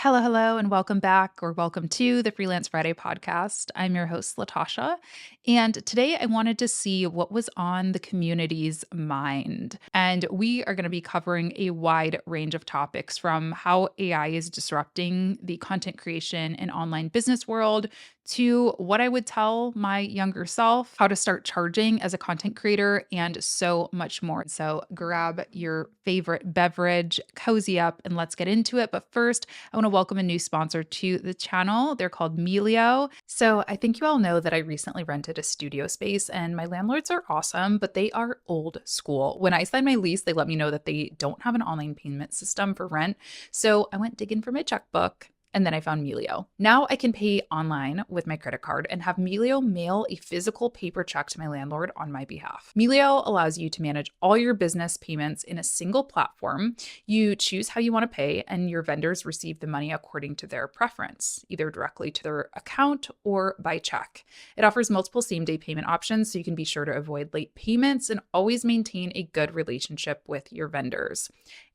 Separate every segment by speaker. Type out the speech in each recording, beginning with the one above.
Speaker 1: Hello, hello, and welcome back or welcome to the Freelance Friday podcast. I'm your host, Latasha. And today I wanted to see what was on the community's mind. And we are going to be covering a wide range of topics from how AI is disrupting the content creation and online business world to what I would tell my younger self, how to start charging as a content creator, and so much more. So grab your favorite beverage, cozy up, and let's get into it. But first, I want to welcome a new sponsor to the channel. They're called Melio. So I think you all know that I recently rented a studio space and my landlords are awesome, but they are old school. When I signed my lease, they let me know that they don't have an online payment system for rent. So I went digging for my checkbook. And then I found Melio. Now I can pay online with my credit card and have Melio mail a physical paper check to my landlord on my behalf. Melio allows you to manage all your business payments in a single platform. You choose how you want to pay, and your vendors receive the money according to their preference, either directly to their account or by check. It offers multiple same-day payment options, so you can be sure to avoid late payments and always maintain a good relationship with your vendors.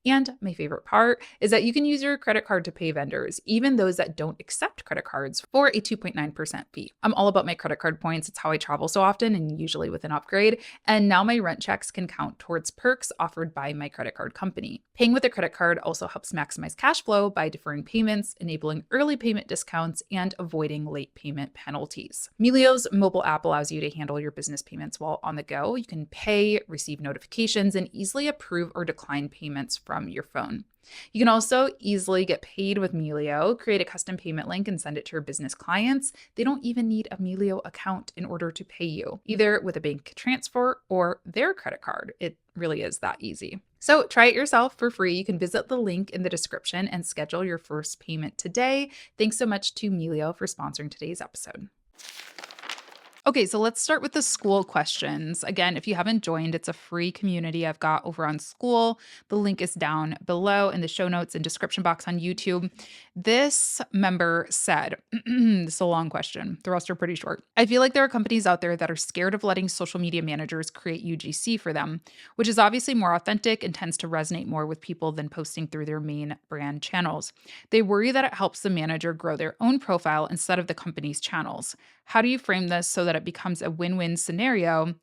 Speaker 1: And my favorite part is that you can use your credit card to pay vendors, even those that don't accept credit cards, for a 2.9% fee. I'm all about my credit card points. It's how I travel so often and usually with an upgrade. And now my rent checks can count towards perks offered by my credit card company. Paying with a credit card also helps maximize cash flow by deferring payments, enabling early payment discounts, and avoiding late payment penalties. Melio's mobile app allows you to handle your business payments while on the go. You can pay, receive notifications, and easily approve or decline payments from your phone. You can also easily get paid with Melio, create a custom payment link and send it to your business clients. They don't even need a Melio account in order to pay you, either with a bank transfer or their credit card. It really is that easy. So try it yourself for free. You can visit the link in the description and schedule your first payment today. Thanks so much to Melio for sponsoring today's episode. Okay, so let's start with the school questions. Again, if you haven't joined, it's a free community I've got over on School. The link is down below in the show notes and description box on YouTube. This member said, this is a long question. The rest are pretty short. I feel like there are companies out there that are scared of letting social media managers create UGC for them, which is obviously more authentic and tends to resonate more with people than posting through their main brand channels. They worry that it helps the manager grow their own profile instead of the company's channels. How do you frame this so that it becomes a win-win scenario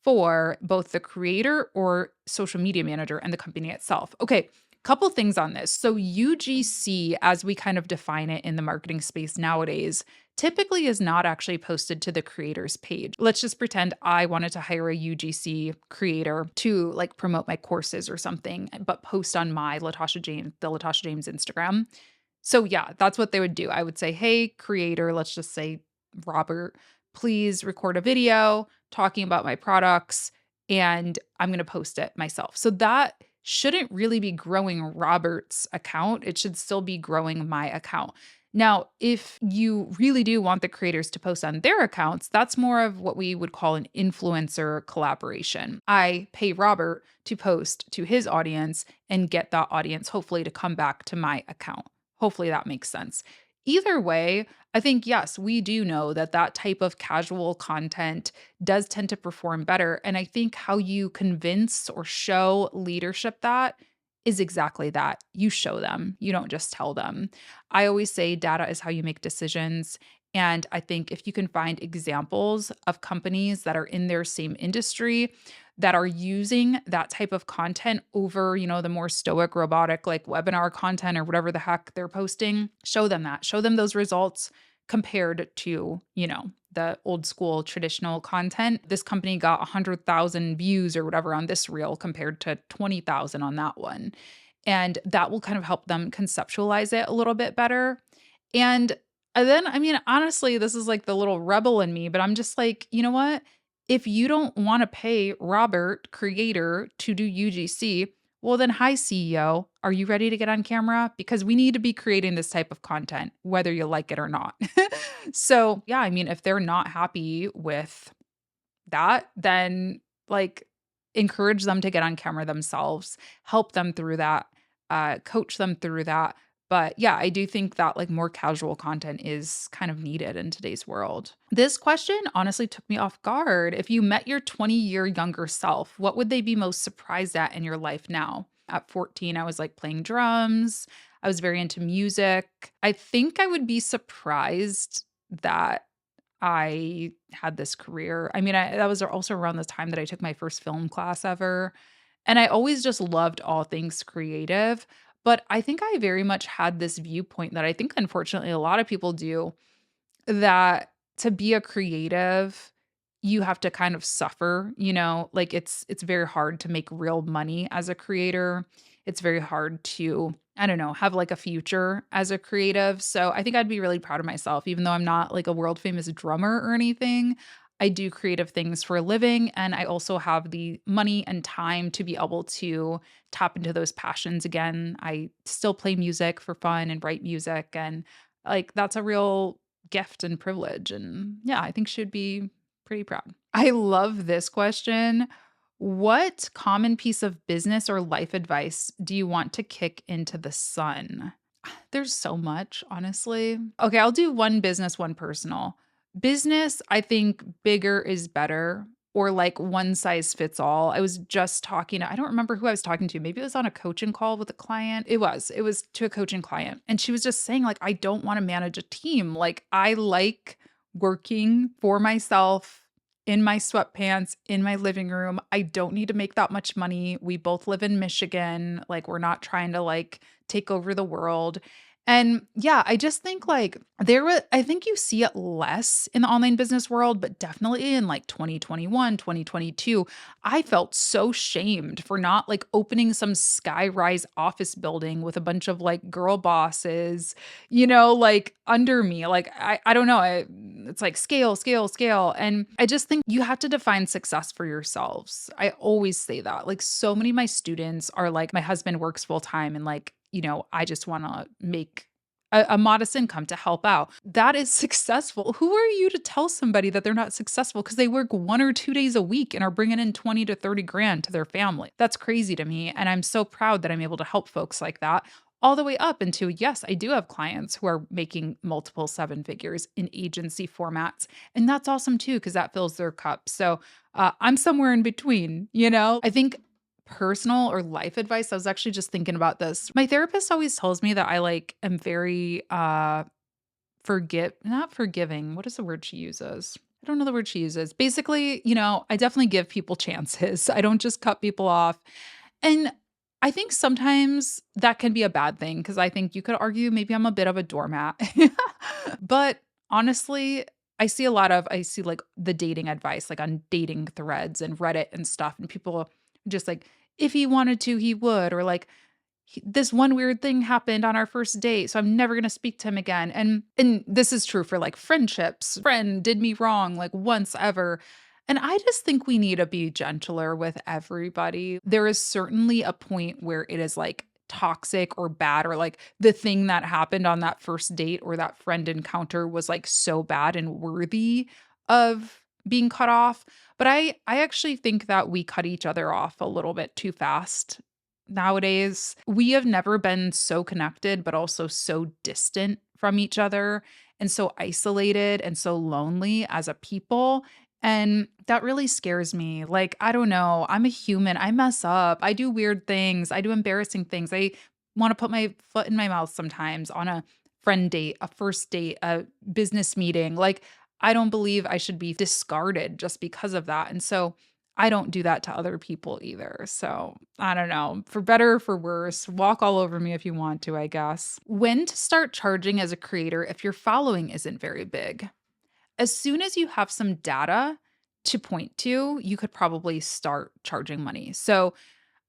Speaker 1: for both the creator or social media manager and the company itself? Okay, couple things on this. So UGC, as we kind of define it in the marketing space nowadays, typically is not actually posted to the creator's page. Let's just pretend I wanted to hire a UGC creator to like promote my courses or something, but post on my the Latasha James Instagram. So yeah, that's what they would do. I would say, hey, creator, let's just say Robert, please record a video talking about my products and I'm going to post it myself. So that shouldn't really be growing Robert's account. It should still be growing my account. Now, if you really do want the creators to post on their accounts, that's more of what we would call an influencer collaboration. I pay Robert to post to his audience and get that audience hopefully to come back to my account. Hopefully that makes sense. Either way, I think, yes, we do know that that type of casual content does tend to perform better. And I think how you convince or show leadership that is exactly that. You show them, you don't just tell them. I always say data is how you make decisions. And I think if you can find examples of companies that are in their same industry that are using that type of content over, the more stoic, robotic, like webinar content or whatever the heck they're posting, show them that. Show them those results compared to, the old school traditional content. This company got 100,000 views or whatever on this reel compared to 20,000 on that one. And that will kind of help them conceptualize it a little bit better. And then, I mean, honestly, this is like the little rebel in me, but I'm just like, you know what? If you don't want to pay Robert, creator, to do UGC, well, then, hi, CEO. Are you ready to get on camera? Because we need to be creating this type of content, whether you like it or not. So, yeah, I mean, if they're not happy with that, then like encourage them to get on camera themselves, help them through that, coach them through that. But yeah, I do think that like more casual content is kind of needed in today's world. This question honestly took me off guard. If you met your 20-year younger self, what would they be most surprised at in your life now? At 14, I was like playing drums. I was very into music. I think I would be surprised that I had this career. I mean, that was also around the time that I took my first film class ever, and I always just loved all things creative, but I think I very much had this viewpoint that I think unfortunately a lot of people do, that to be a creative, you have to kind of suffer, like it's very hard to make real money as a creator. It's very hard to, I don't know, have like a future as a creative. So I think I'd be really proud of myself, even though I'm not like a world famous drummer or anything. I do creative things for a living, and I also have the money and time to be able to tap into those passions again. I still play music for fun and write music, and like that's a real gift and privilege. And yeah, I think she'd be pretty proud. I love this question. What common piece of business or life advice do you want to kick into the sun? There's so much, honestly. Okay, I'll do one business, one personal. Business, I think bigger is better, or like one size fits all. I was just talking, I don't remember who I was talking to. Maybe it was on a coaching call with a client. It was to a coaching client. And she was just saying, like, I don't want to manage a team. Like, I like working for myself in my sweatpants in my living room. I don't need to make that much money. We both live in Michigan. Like, we're not trying to like take over the world. And yeah, I just think like I think you see it less in the online business world, but definitely in like 2021, 2022, I felt so shamed for not like opening some skyrise office building with a bunch of like girl bosses, like under me. Like I don't know, it's like scale, scale, scale. And I just think you have to define success for yourselves. I always say that. Like so many of my students are like, my husband works full time and like, I just want to make a modest income to help out. That is successful. Who are you to tell somebody that they're not successful because they work 1 or 2 days a week and are bringing in 20 to 30 grand to their family? That's crazy to me. And I'm so proud that I'm able to help folks like that all the way up into, yes, I do have clients who are making multiple seven figures in agency formats. And that's awesome too, because that fills their cup. So I'm somewhere in between. I think personal or life advice, I was actually just thinking about this. My therapist always tells me that I like am very not forgiving. What is the word she uses? I don't know the word she uses. Basically, I definitely give people chances. I don't just cut people off. And I think sometimes that can be a bad thing because I think you could argue maybe I'm a bit of a doormat. But honestly, I see like the dating advice, like on dating threads and Reddit and stuff, and people just like, if he wanted to, he would, or like, this one weird thing happened on our first date, so I'm never going to speak to him again. And this is true for like friendships. Friend did me wrong like once ever. And I just think we need to be gentler with everybody. There is certainly a point where it is like toxic or bad, or like the thing that happened on that first date or that friend encounter was like so bad and worthy of being cut off. But I actually think that we cut each other off a little bit too fast nowadays. We have never been so connected, but also so distant from each other and so isolated and so lonely as a people. And that really scares me. Like, I don't know. I'm a human. I mess up. I do weird things. I do embarrassing things. I want to put my foot in my mouth sometimes on a friend date, a first date, a business meeting. Like, I don't believe I should be discarded just because of that. And so I don't do that to other people either. So I don't know. For better or for worse, walk all over me if you want to, I guess. When to start charging as a creator if your following isn't very big? As soon as you have some data to point to, you could probably start charging money. So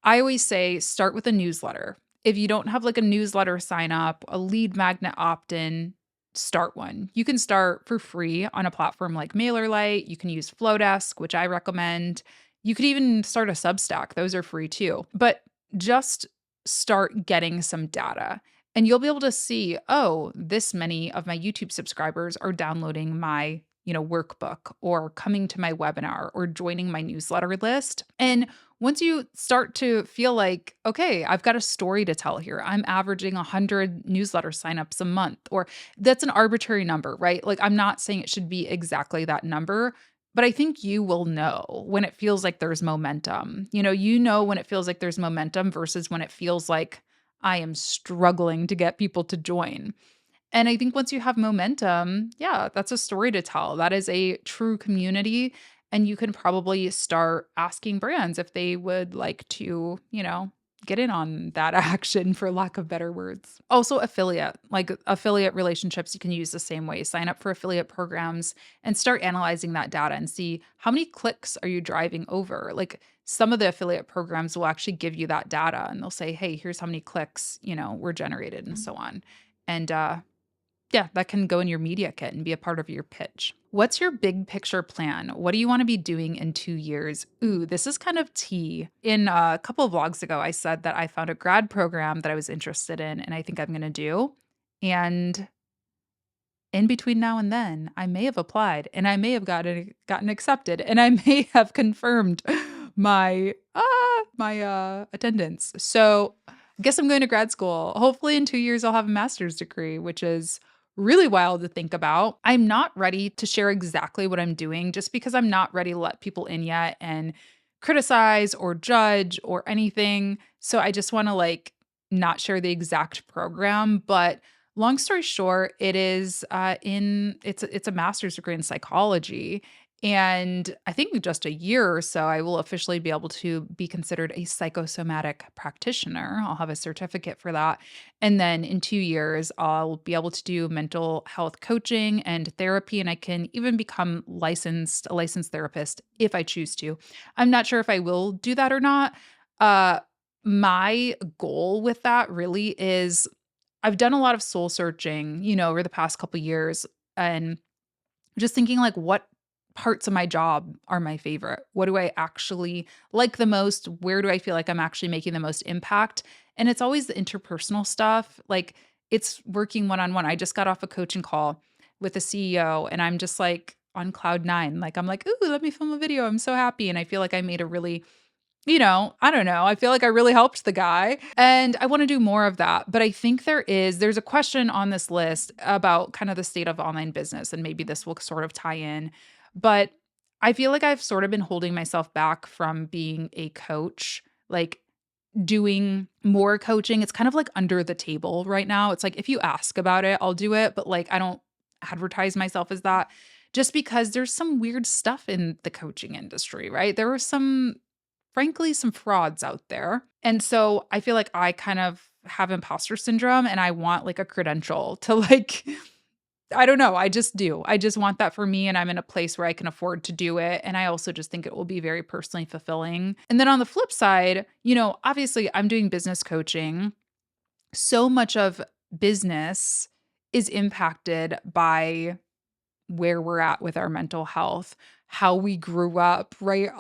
Speaker 1: I always say start with a newsletter. If you don't have like a newsletter sign up, a lead magnet opt in, start one. You can start for free on a platform like MailerLite. You can use Flowdesk, which I recommend. You could even start a Substack, those are free too. But just start getting some data. And you'll be able to see, oh, this many of my YouTube subscribers are downloading my workbook or coming to my webinar or joining my newsletter list. And once you start to feel like, okay, I've got a story to tell here. I'm averaging 100 newsletter signups a month, or that's an arbitrary number, right? Like, I'm not saying it should be exactly that number, but I think you will know when it feels like there's momentum. When it feels like there's momentum versus when it feels like I am struggling to get people to join. And I think once you have momentum, yeah, that's a story to tell. That is a true community. And you can probably start asking brands if they would like to, get in on that action, for lack of better words. Also, affiliate relationships, you can use the same way. Sign up for affiliate programs and start analyzing that data and see how many clicks are you driving over. Like some of the affiliate programs will actually give you that data and they'll say, hey, here's how many clicks, were generated and so on. And yeah, that can go in your media kit and be a part of your pitch. What's your big picture plan? What do you want to be doing in 2 years? Ooh, this is kind of tea. In a couple of vlogs ago, I said that I found a grad program that I was interested in and I think I'm going to do. And in between now and then, I may have applied and I may have gotten accepted and I may have confirmed my attendance. So, I guess I'm going to grad school. Hopefully in 2 years I'll have a master's degree, which is really wild to think about. I'm not ready to share exactly what I'm doing just because I'm not ready to let people in yet and criticize or judge or anything. So I just want to not share the exact program, but long story short, it is it's a master's degree in psychology. And I think in just a year or so, I will officially be able to be considered a psychosomatic practitioner. I'll have a certificate for that. And then in 2 years, I'll be able to do mental health coaching and therapy. And I can even become a licensed therapist if I choose to. I'm not sure if I will do that or not. Uh, my goal with that really is I've done a lot of soul searching, over the past couple years and just thinking what parts of my job are my favorite? What do I actually like the most? Where do I feel like I'm actually making the most impact? And it's always the interpersonal stuff. Like it's working one-on-one. I just got off a coaching call with a CEO and I'm just on cloud nine. Like I'm like, "Ooh, let me film a video. I'm so happy." And I feel like I made a really I don't know. I feel like I really helped the guy and I want to do more of that. But I think there's a question on this list about kind of the state of online business and maybe this will sort of tie in. But I feel like I've sort of been holding myself back from being a coach, like doing more coaching. It's kind of like under the table right now. It's like if you ask about it, I'll do it, but I don't advertise myself as that just because there's some weird stuff in the coaching industry, right? There were frankly, some frauds out there. And so I feel like I kind of have imposter syndrome and I want a credential to I don't know. I just do. I just want that for me. And I'm in a place where I can afford to do it. And I also just think it will be very personally fulfilling. And then on the flip side, obviously I'm doing business coaching. So much of business is impacted by where we're at with our mental health, how we grew up, right?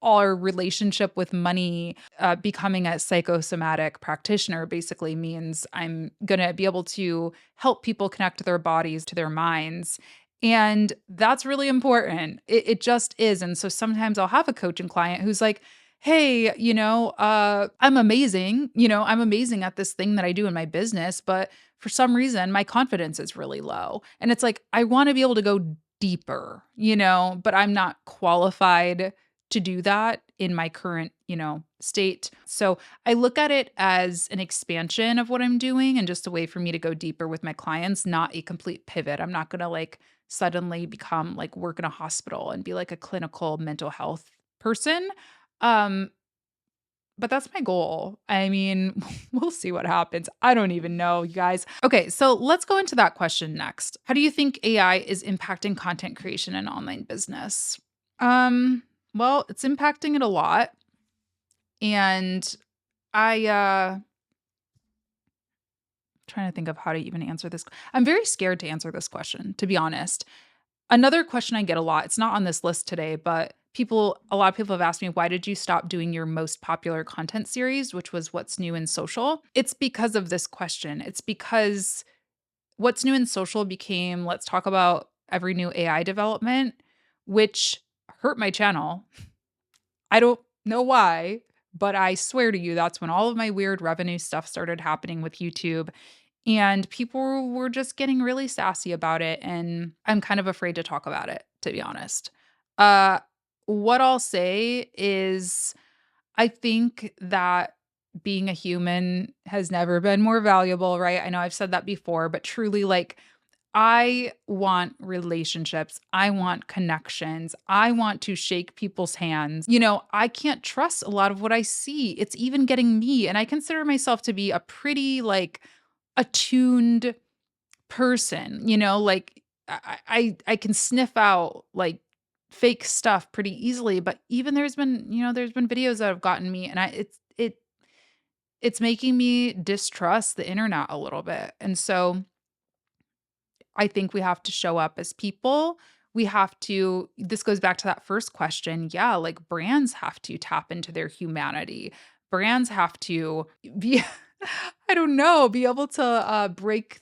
Speaker 1: Our relationship with money, becoming a psychosomatic practitioner basically means I'm going to be able to help people connect their bodies to their minds. And that's really important. It just is. And so sometimes I'll have a coaching client who's like, hey, I'm amazing. I'm amazing at this thing that I do in my business, but for some reason, my confidence is really low. And it's like, I want to be able to go deeper, but I'm not qualified to do that in my current, state. So I look at it as an expansion of what I'm doing and just a way for me to go deeper with my clients, not a complete pivot. I'm not going to suddenly become work in a hospital and be a clinical mental health person. Um, but that's my goal. I mean, we'll see what happens. I don't even know, you guys. Okay, so let's go into that question next. How do you think AI is impacting content creation and online business? Well, it's impacting it a lot. And I trying to think of how to even answer this. I'm very scared to answer this question, to be honest. Another question I get a lot, it's not on this list today, but a lot of people have asked me, why did you stop doing your most popular content series, which was What's New in Social? It's because of this question. It's because What's New in Social became, let's talk about every new AI development, which hurt my channel. I don't know why, but I swear to you, that's when all of my weird revenue stuff started happening with YouTube. And people were just getting really sassy about it. And I'm kind of afraid to talk about it, to be honest. Uh, what I'll say is, I think that being a human has never been more valuable, right? I know I've said that before, but truly, like, I want relationships. I want connections. I want to shake people's hands. I can't trust a lot of what I see. It's even getting me. And I consider myself to be a pretty, like, attuned person, like I can sniff out like fake stuff pretty easily, but even there's been videos that have gotten me and it's making me distrust the internet a little bit. And so I think we have to show up as people. We have to, this goes back to that first question. Yeah, like brands have to tap into their humanity. Brands have to be, I don't know, be able to break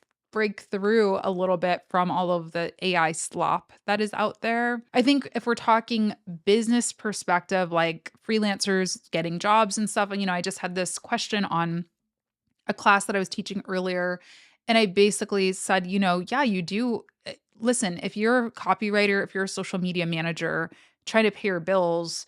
Speaker 1: through a little bit from all of the AI slop that is out there. I think if we're talking business perspective, like freelancers getting jobs and stuff, and I just had this question on a class that I was teaching earlier. And I basically said, yeah, you do. Listen, if you're a copywriter, if you're a social media manager trying to pay your bills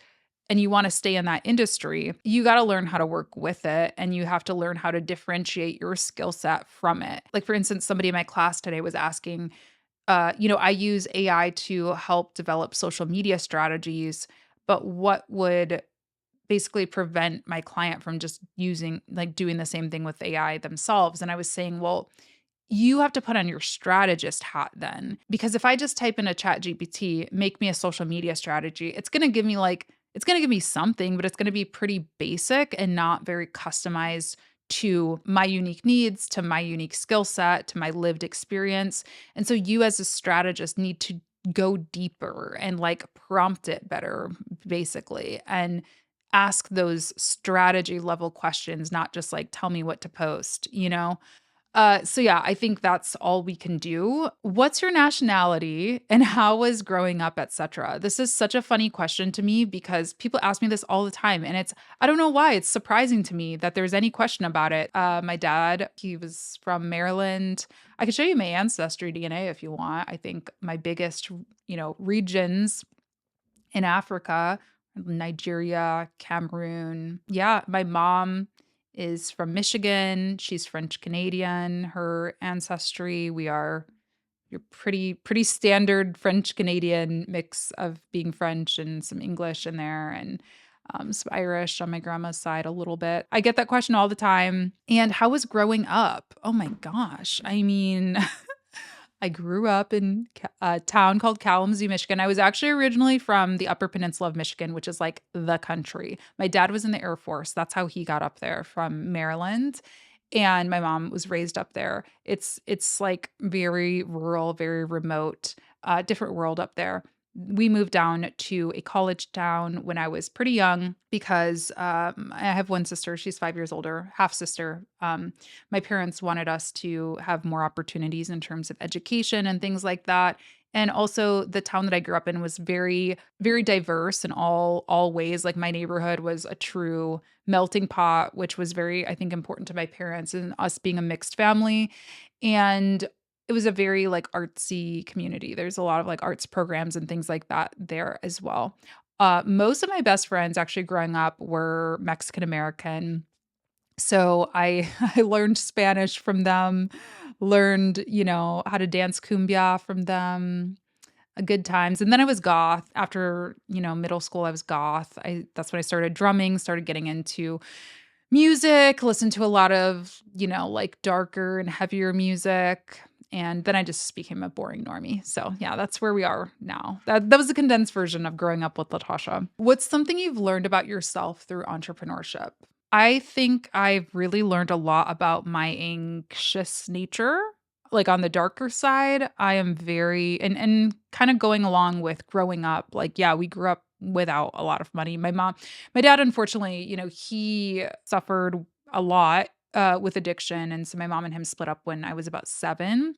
Speaker 1: and you want to stay in that industry, you got to learn how to work with it and you have to learn how to differentiate your skill set from it. Like, for instance, somebody in my class today was asking, I use AI to help develop social media strategies, but what would basically prevent my client from just using like doing the same thing with AI themselves. And I was saying, well, you have to put on your strategist hat then. Because if I just type in a chat GPT, make me a social media strategy, it's going to give me something, but it's going to be pretty basic and not very customized to my unique needs, to my unique skill set, to my lived experience. And so you as a strategist need to go deeper and like prompt it better, basically. And ask those strategy level questions, not just like tell me what to post. So yeah, I think that's all we can do. What's your nationality and how was growing up, etc.? This is such a funny question to me because people ask me this all the time and I don't know why it's surprising to me that there's any question about it. My dad, he was from Maryland. I could show you my ancestry DNA if you want. I think my biggest, regions in Africa, Nigeria, Cameroon. Yeah, my mom is from Michigan. She's French Canadian. Her ancestry, we are your pretty standard French Canadian mix of being French and some English in there and some Irish on my grandma's side a little bit. I get that question all the time. And how was growing up? Oh my gosh. I mean, I grew up in a town called Kalamazoo, Michigan. I was actually originally from the Upper Peninsula of Michigan, which is like the country. My dad was in the Air Force. That's how he got up there from Maryland. And my mom was raised up there. It's like very rural, very remote, different world up there. We moved down to a college town when I was pretty young because I have one sister. She's 5 years older, half sister. My parents wanted us to have more opportunities in terms of education and things like that. And also the town that I grew up in was very, very diverse in all ways. Like my neighborhood was a true melting pot, which was very, I think, important to my parents and us being a mixed family. And it was a very like artsy community. There's a lot of like arts programs and things like that there as well. Most of my best friends actually growing up were Mexican American, so I I learned Spanish from them, learned, how to dance cumbia from them, good times. And then I was goth. After, middle school, I was goth. That's when I started drumming, started getting into music, listened to a lot of, like darker and heavier music. And then I just became a boring normie. So yeah, that's where we are now. That was a condensed version of growing up with Latasha. What's something you've learned about yourself through entrepreneurship? I think I've really learned a lot about my anxious nature. Like on the darker side, I am very and kind of going along with growing up. Like, yeah, we grew up without a lot of money. My dad, unfortunately, he suffered a lot with addiction. And so my mom and him split up when I was about 7.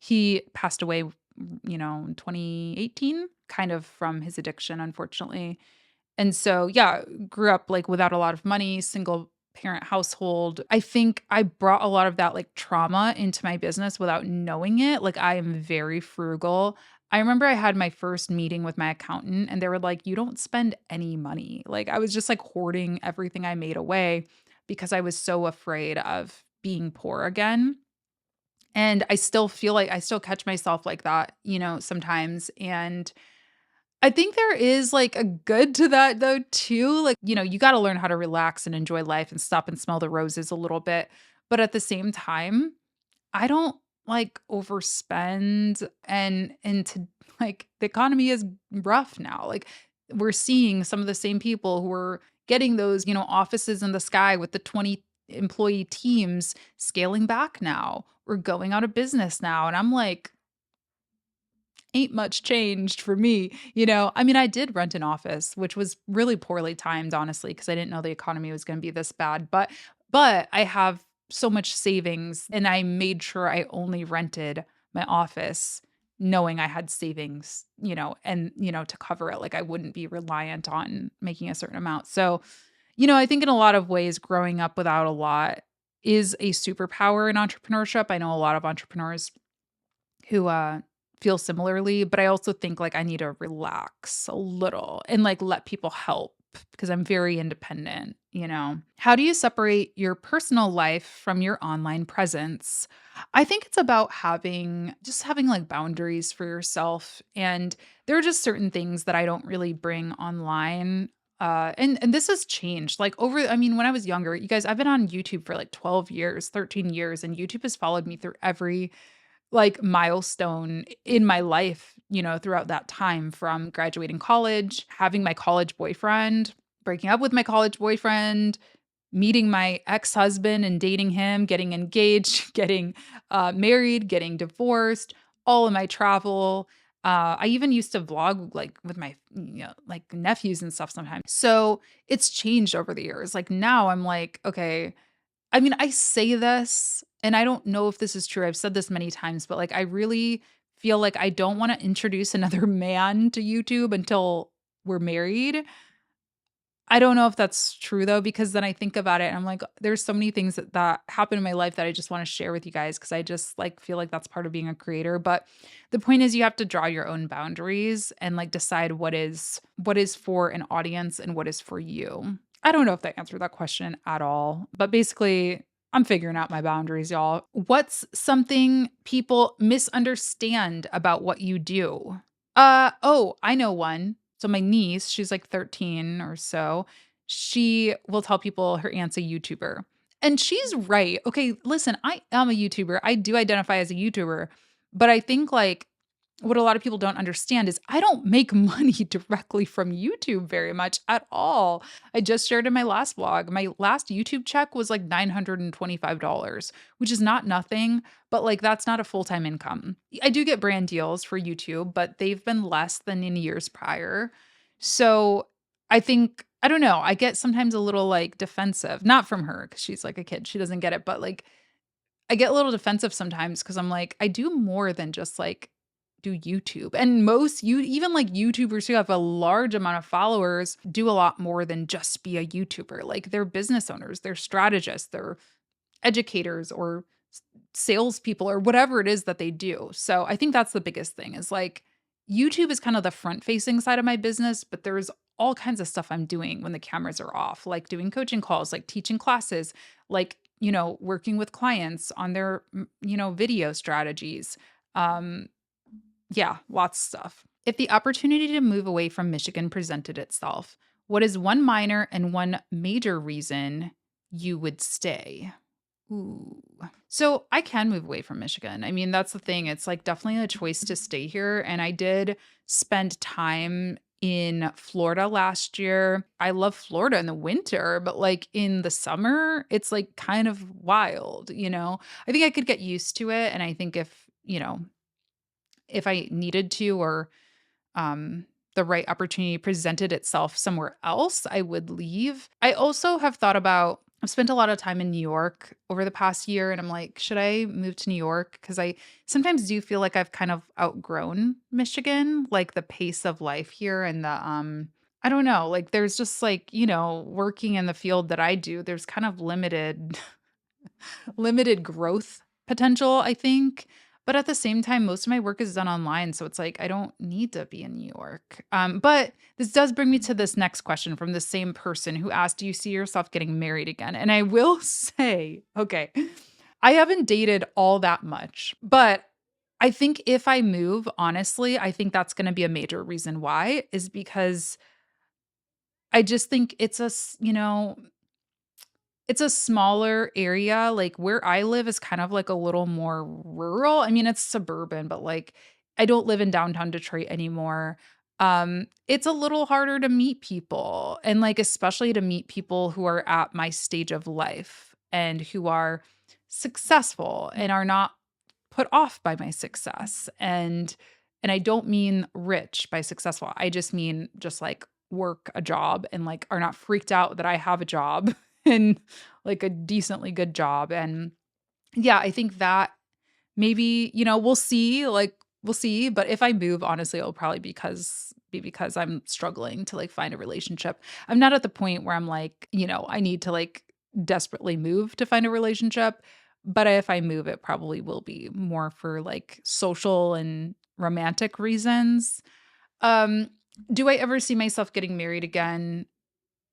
Speaker 1: He passed away, in 2018, kind of from his addiction, unfortunately. And so, yeah, grew up like without a lot of money, single parent household. I think I brought a lot of that like trauma into my business without knowing it. Like I am very frugal. I remember I had my first meeting with my accountant and they were like, "You don't spend any money." Like I was just like hoarding everything I made away. because I was so afraid of being poor again. And I still feel like I still catch myself like that, sometimes. And I think there is like a good to that though too. Like, you got to learn how to relax and enjoy life and stop and smell the roses a little bit. But at the same time, I don't like overspend and to like the economy is rough now. Like we're seeing some of the same people who are getting those, offices in the sky with the 20 employee teams scaling back now. We're going out of business now. And I'm like, ain't much changed for me. I mean, I did rent an office, which was really poorly timed, honestly, because I didn't know the economy was going to be this bad. But I have so much savings, and I made sure I only rented my office knowing I had savings, and to cover it. Like I wouldn't be reliant on making a certain amount. So, I think in a lot of ways, growing up without a lot is a superpower in entrepreneurship. I know a lot of entrepreneurs who, feel similarly, but I also think, like, I need to relax a little and, like, let people help because I'm very independent. How do you separate your personal life from your online presence? I think it's about having, like, boundaries for yourself, and there are just certain things that I don't really bring online, and this has changed, like, I mean, when I was younger, you guys, I've been on YouTube for, like, 12 years, 13 years, and YouTube has followed me through every like, milestone in my life, throughout that time from graduating college, having my college boyfriend, breaking up with my college boyfriend, meeting my ex-husband and dating him, getting engaged, getting, married, getting divorced, all of my travel. I even used to vlog, like, with my, like, nephews and stuff sometimes. So, it's changed over the years. Like, now I'm like, "Okay." I mean, I say this, and I don't know if this is true. I've said this many times, but, like, I really feel like I don't wanna introduce another man to YouTube until we're married. I don't know if that's true, though, because then I think about it, and I'm like, there's so many things that happen in my life that I just wanna share with you guys because I just, like, feel like that's part of being a creator, but the point is you have to draw your own boundaries and, like, decide what is for an audience and what is for you. I don't know if that answered that question at all, but basically, I'm figuring out my boundaries, y'all. What's something people misunderstand about what you do? Oh, I know one. So my niece, she's like 13 or so. She will tell people her aunt's a YouTuber. And she's right. Okay, listen, I am a YouTuber. I do identify as a YouTuber, but I think like what a lot of people don't understand is I don't make money directly from YouTube very much at all. I just shared in my last vlog. My last YouTube check was like $925, which is not nothing, but like that's not a full-time income. I do get brand deals for YouTube, but they've been less than in years prior. So I think, I don't know, I get sometimes a little like defensive, not from her because she's like a kid. She doesn't get it, but like I get a little defensive sometimes because I'm like, I do more than just like do YouTube. And most you even like YouTubers who have a large amount of followers do a lot more than just be a YouTuber. Like they're business owners, they're strategists, they're educators or salespeople or whatever it is that they do. So I think that's the biggest thing is like YouTube is kind of the front facing side of my business, but there's all kinds of stuff I'm doing when the cameras are off, like doing coaching calls, like teaching classes, like, working with clients on their, video strategies. Um, yeah, lots of stuff. If the opportunity to move away from Michigan presented itself, what is one minor and one major reason you would stay? Ooh. So I can move away from Michigan. I mean, that's the thing. It's like definitely a choice to stay here. And I did spend time in Florida last year. I love Florida in the winter, but like in the summer, it's like kind of wild. I think I could get used to it. And I think if I needed to or um, the right opportunity presented itself somewhere else, I would leave. I also have thought about I've spent a lot of time in New York over the past year, and I'm like, should I move to New York? Because I sometimes do feel like I've kind of outgrown Michigan, like the pace of life here and I don't know, like there's just like, working in the field that I do, there's kind of limited growth potential, I think. But at the same time, most of my work is done online, so it's like I don't need to be in New York. But this does bring me to this next question from the same person who asked, "Do you see yourself getting married again?" And I will say, okay, I haven't dated all that much, but I think if I move, honestly, I think that's gonna be a major reason why, is because I just think it's a smaller area, like, where I live is kind of, like, a little more rural. I mean, it's suburban, but, like, I don't live in downtown Detroit anymore. It's a little harder to meet people, and, like, especially to meet people who are at my stage of life and who are successful and are not put off by my success, and I don't mean rich by successful, I just mean just, like, work a job and, like, are not freaked out that I have a job and, like, a decently good job, and yeah, I think that maybe, we'll see, but if I move, honestly, it'll probably because I'm struggling to, like, find a relationship. I'm not at the point where I'm like, I need to, like, desperately move to find a relationship, but if I move, it probably will be more for, like, social and romantic reasons. Um, do I ever see myself getting married again?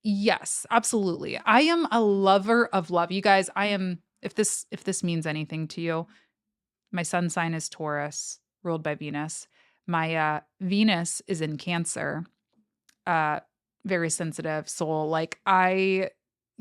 Speaker 1: Yes, absolutely. I am a lover of love. You guys, I am if this means anything to you, my sun sign is Taurus, ruled by Venus. My, Venus is in Cancer, uh, very sensitive soul. Like,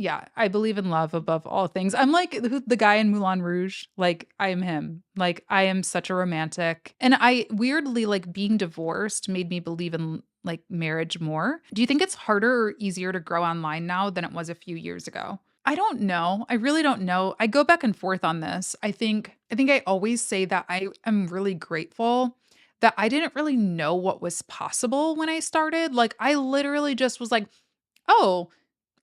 Speaker 1: yeah, I believe in love above all things. I'm like the guy in Moulin Rouge, like, I am him. Like, I am such a romantic, and I weirdly, like, being divorced made me believe in, like, marriage more. Do you think it's harder or easier to grow online now than it was a few years ago? I don't know. I really don't know. I go back and forth on this. I think I always say that I am really grateful that I didn't really know what was possible when I started. Like, I literally just was like, "Oh,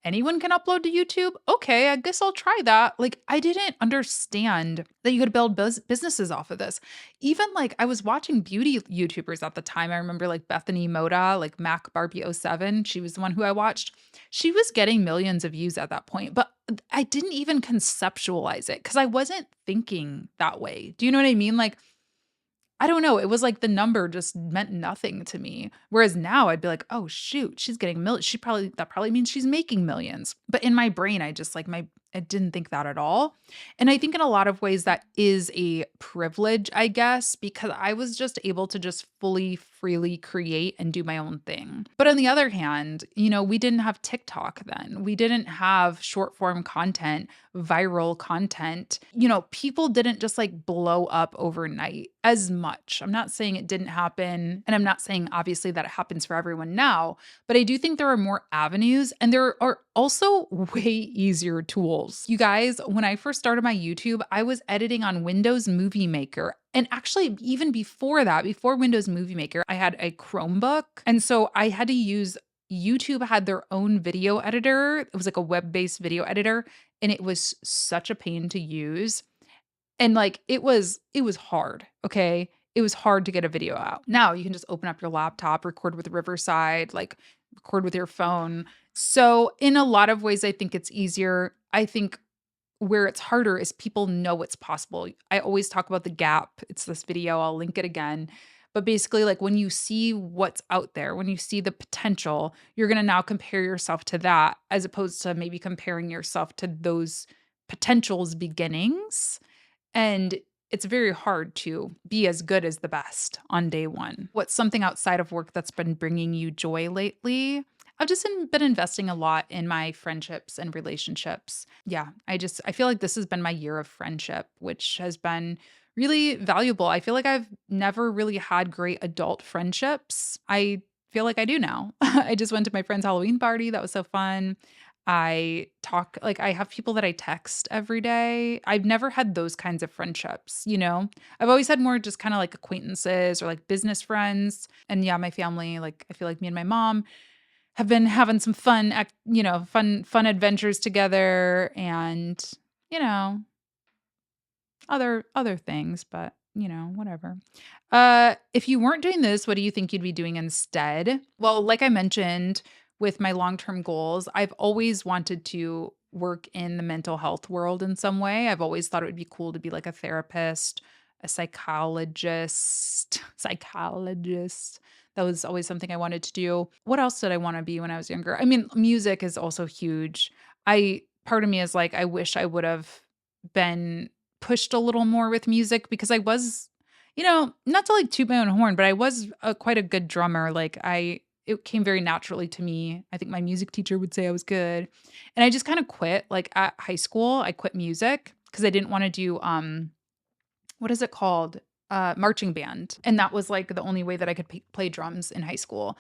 Speaker 1: anyone can upload to YouTube? Okay, I guess I'll try that." Like, I didn't understand that you could build businesses off of this. Even, like, I was watching beauty YouTubers at the time. I remember, like, Bethany Moda, like Mac Barbie '07. She was the one who I watched. She was getting millions of views at that point, but I didn't even conceptualize it because I wasn't thinking that way. Do you know what I mean? Like, I don't know, it was like the number just meant nothing to me, whereas now I'd be like, "Oh, shoot, she's getting that probably means she's making millions." But in my brain, I just, like, I didn't think that at all, and I think in a lot of ways that is a privilege, I guess, because I was just able to just fully, freely create and do my own thing. But on the other hand, we didn't have TikTok then. We didn't have short form content, viral content. People didn't just, like, blow up overnight as much. I'm not saying it didn't happen, and I'm not saying obviously that it happens for everyone now, but I do think there are more avenues and there are also way easier tools. You guys, when I first started my YouTube, I was editing on Windows Movie Maker. And actually, even before that, before Windows Movie Maker, I had a Chromebook. And so I had to use YouTube had their own video editor. It was like a web-based video editor, and it was such a pain to use. And, like, it was hard, okay? It was hard to get a video out. Now you can just open up your laptop, record with Riverside, like, record with your phone. So, in a lot of ways, I think it's easier. I think where it's harder is people know it's possible. I always talk about the gap. It's this video, I'll link it again. But basically, like, when you see what's out there, when you see the potential, you're gonna now compare yourself to that as opposed to maybe comparing yourself to those potentials beginnings. And it's very hard to be as good as the best on day one. What's something outside of work that's been bringing you joy lately? I've just been investing a lot in my friendships and relationships. Yeah, I feel like this has been my year of friendship, which has been really valuable. I feel like I've never really had great adult friendships. I feel like I do now. I just went to my friend's Halloween party. That was so fun. I have people that I text every day. I've never had those kinds of friendships. I've always had more just kind of like acquaintances or like business friends. And yeah, my family, like, I feel like me and my mom have been having some fun adventures together and, you know, other things, but whatever. If you weren't doing this, what do you think you'd be doing instead? Well, like I mentioned with my long-term goals, I've always wanted to work in the mental health world in some way. I've always thought it would be cool to be like a therapist, a psychologist. Psychologist. That was always something I wanted to do. What else did I wanna be when I was younger? I mean, music is also huge. I Part of me is like, I wish I would've been pushed a little more with music because I was, not to like toot my own horn, but I was quite a good drummer. It came very naturally to me. I think my music teacher would say I was good. And I just kind of quit. Like at high school, I quit music because I didn't want to do what is it called? Marching band. And that was like the only way that I could play drums in high school.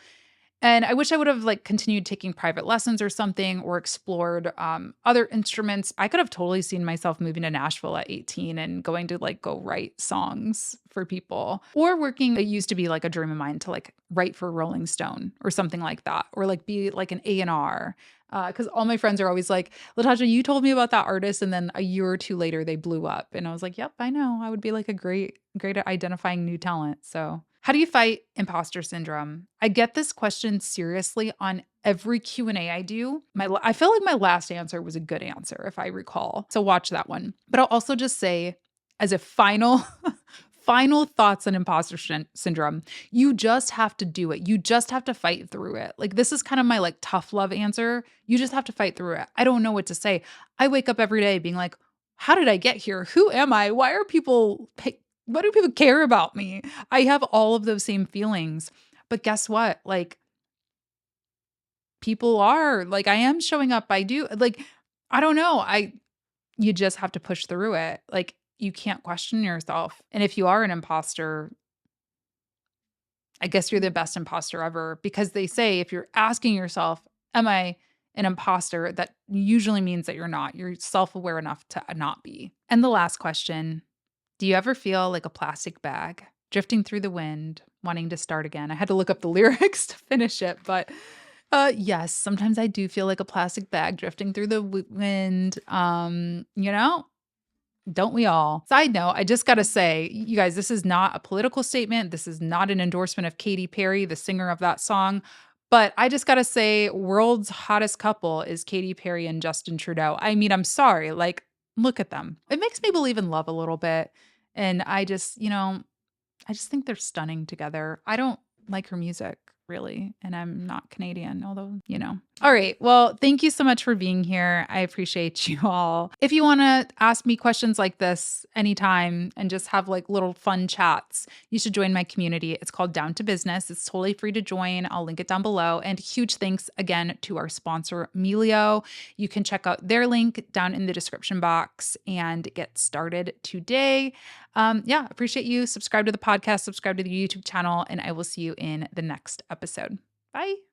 Speaker 1: And I wish I would have, like, continued taking private lessons or something or explored, other instruments. I could have totally seen myself moving to Nashville at 18 and going to, like, go write songs for people or working. It used to be, like, a dream of mine to, like, write for Rolling Stone or something like that or, like, be, like, an A&R, because all my friends are always like, "Latasha, you told me about that artist," and then a year or 2 later, they blew up, and I was like, "Yep, I know. I would be, like, a great at identifying new talent." So how do you fight imposter syndrome? I get this question seriously on every Q&A I do. I feel like my last answer was a good answer if I recall. So watch that one. But I'll also just say as a final final thoughts on syndrome, you just have to do it. You just have to fight through it. Like this is kind of my like tough love answer. You just have to fight through it. I don't know what to say. I wake up every day being like, how did I get here? Who am I? Why do people care about me? I have all of those same feelings. But guess what? Like, people are like, I am showing up. I do like, I don't know. You just have to push through it. Like, you can't question yourself. And if you are an imposter, I guess you're the best imposter ever because they say if you're asking yourself, am I an imposter? That usually means that you're not. You're self aware enough to not be. And the last question, do you ever feel like a plastic bag drifting through the wind, wanting to start again? I had to look up the lyrics to finish it, but yes, sometimes I do feel like a plastic bag drifting through the wind. Don't we all? Side note, I just got to say, you guys, this is not a political statement. This is not an endorsement of Katy Perry, the singer of that song. But I just got to say, world's hottest couple is Katy Perry and Justin Trudeau. I mean, I'm sorry. Like, look at them. It makes me believe in love a little bit. And I just think they're stunning together. I don't like her music really, and I'm not Canadian, although. All right. Well, thank you so much for being here. I appreciate you all. If you want to ask me questions like this anytime and just have like little fun chats, you should join my community. It's called Down to Business. It's totally free to join. I'll link it down below. And huge thanks again to our sponsor, Melio. You can check out their link down in the description box and get started today. Appreciate you. Subscribe to the podcast, subscribe to the YouTube channel, and I will see you in the next episode. Bye.